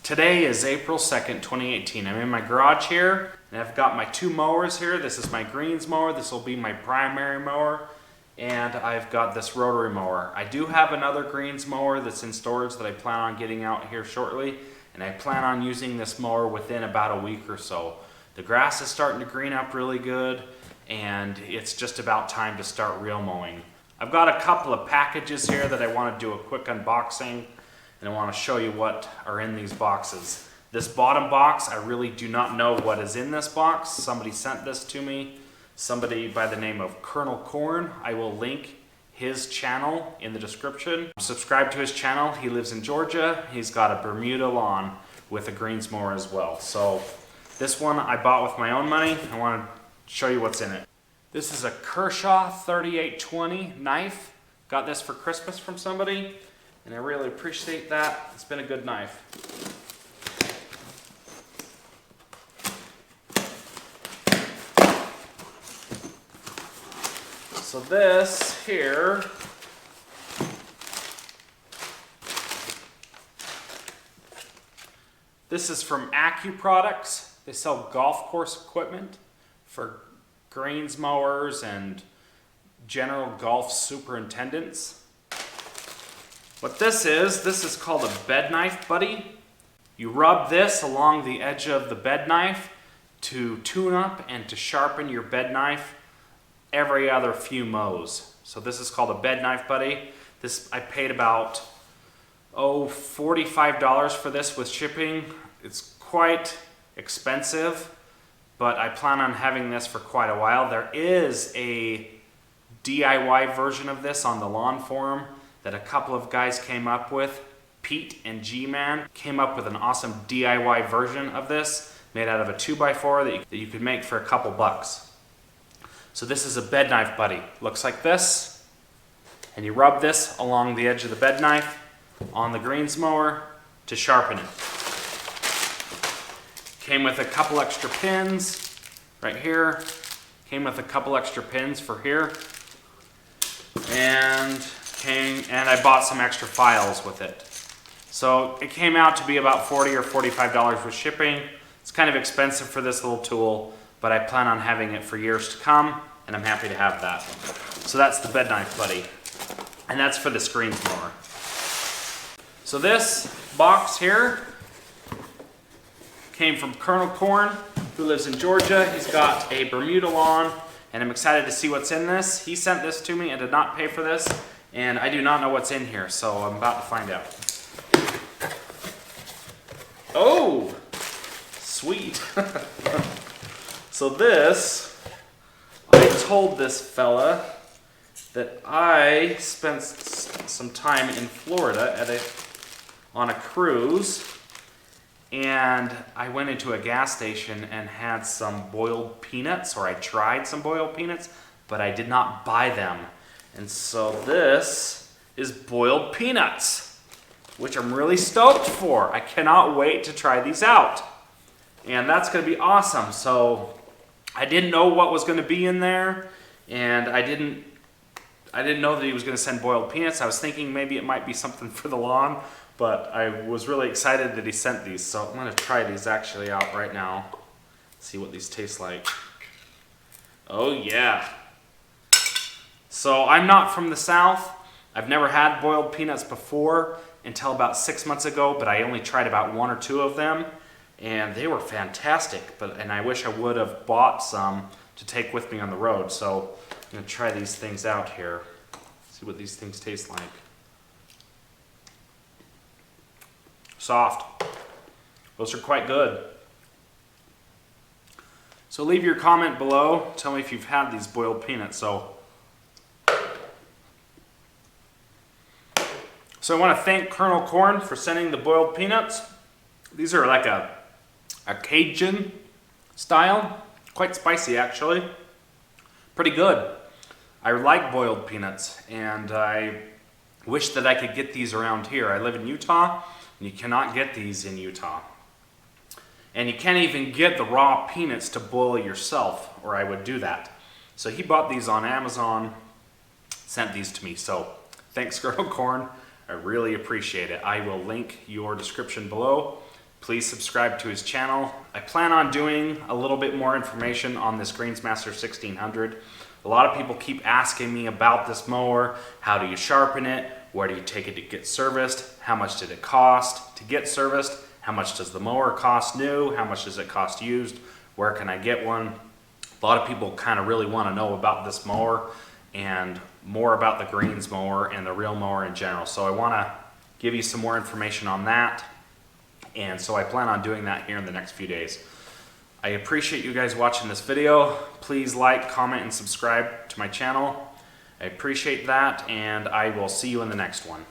Today is April 2nd, 2018. I'm in my garage here, and I've got my two mowers here. This is my greens mower. This will be my primary mower, and I've got this rotary mower. I do have another greens mower that's in storage that I plan on getting out here shortly, and I plan on using this mower within about a week or so. The grass is starting to green up really good, and it's just about time to start real mowing. I've got a couple of packages here that I want to do a quick unboxing, and I want to show you what are in these boxes. This bottom box, I really do not know what is in this box. Somebody sent this to me. Somebody by the name of Colonel Corn. I will link his channel in the description. Subscribe to his channel. He lives in Georgia. He's got a Bermuda lawn with a greens mower as well. So this one I bought with my own money. I want to show you what's in it. This is a Kershaw 3820 knife. Got this for Christmas from somebody, and I really appreciate that. It's been a good knife. So this here this is from Products. They sell golf course equipment for greens mowers and general golf superintendents. What this is called a bed knife buddy. You rub this along the edge of the bed knife to tune up and to sharpen your bed knife every other few mows. So this is called a bed knife buddy. This I paid about $45 for this with shipping. It's quite expensive, but I plan on having this for quite a while. There is a DIY version of this on the lawn forum that a couple of guys came up with. Pete and G-Man came up with an awesome DIY version of this made out of a 2x4 that you could make for a couple bucks. So this is a bed knife buddy. Looks like this, and you rub this along the edge of the bed knife on the greens mower to sharpen it. Came with a couple extra pins right here. Came with a couple extra pins for here, and I bought some extra files with it. So it came out to be about $40 or $45 with shipping. It's kind of expensive for this little tool, but I plan on having it for years to come, and I'm happy to have that. So that's the bed knife buddy, and that's for the greens mower. So this box here came from Colonel Corn, who lives in Georgia. He's got a Bermuda lawn, and I'm excited to see what's in this. He sent this to me and did not pay for this, and I do not know what's in here, so I'm about to find out. Oh, sweet. So this, I told this fella that I spent some time in Florida on a cruise, and I went into a gas station and had some boiled peanuts, or I tried some boiled peanuts, but I did not buy them. And so this is boiled peanuts, which I'm really stoked for. I cannot wait to try these out. And that's going to be awesome. So I didn't know what was going to be in there, and I didn't know that he was going to send boiled peanuts. I was thinking maybe it might be something for the lawn, but I was really excited that he sent these. So I'm going to try these actually out right now. See what these taste like. Oh yeah. So I'm not from the South. I've never had boiled peanuts before until about 6 months ago, but I only tried about 1 or 2 of them, and they were fantastic. And I wish I would have bought some to take with me on the road. So I'm going to try these things out here. See what these things taste like. Soft. Those are quite good. So leave your comment below. Tell me if you've had these boiled peanuts. So I want to thank Colonel Corn for sending the boiled peanuts. These are like a Cajun style. Quite spicy actually. Pretty good. I like boiled peanuts, and I wish that I could get these around here. I live in Utah, and you cannot get these in Utah. And you can't even get the raw peanuts to boil yourself, or I would do that. So he bought these on Amazon, sent these to me. So thanks, Colonel Corn. I really appreciate it. I will link your description below. please subscribe to his channel. I plan on doing a little bit more information on this Greensmaster 1600. A lot of people keep asking me about this mower. How do you sharpen it? Where do you take it to get serviced? How much did it cost to get serviced? How much does the mower cost new? How much does it cost used? Where can I get one? A lot of people kind of really want to know about this mower and more about the greens mower and the real mower in general. So I want to give you some more information on that. And so I plan on doing that here in the next few days. I appreciate you guys watching this video. Please like, comment, and subscribe to my channel. I appreciate that, and I will see you in the next one.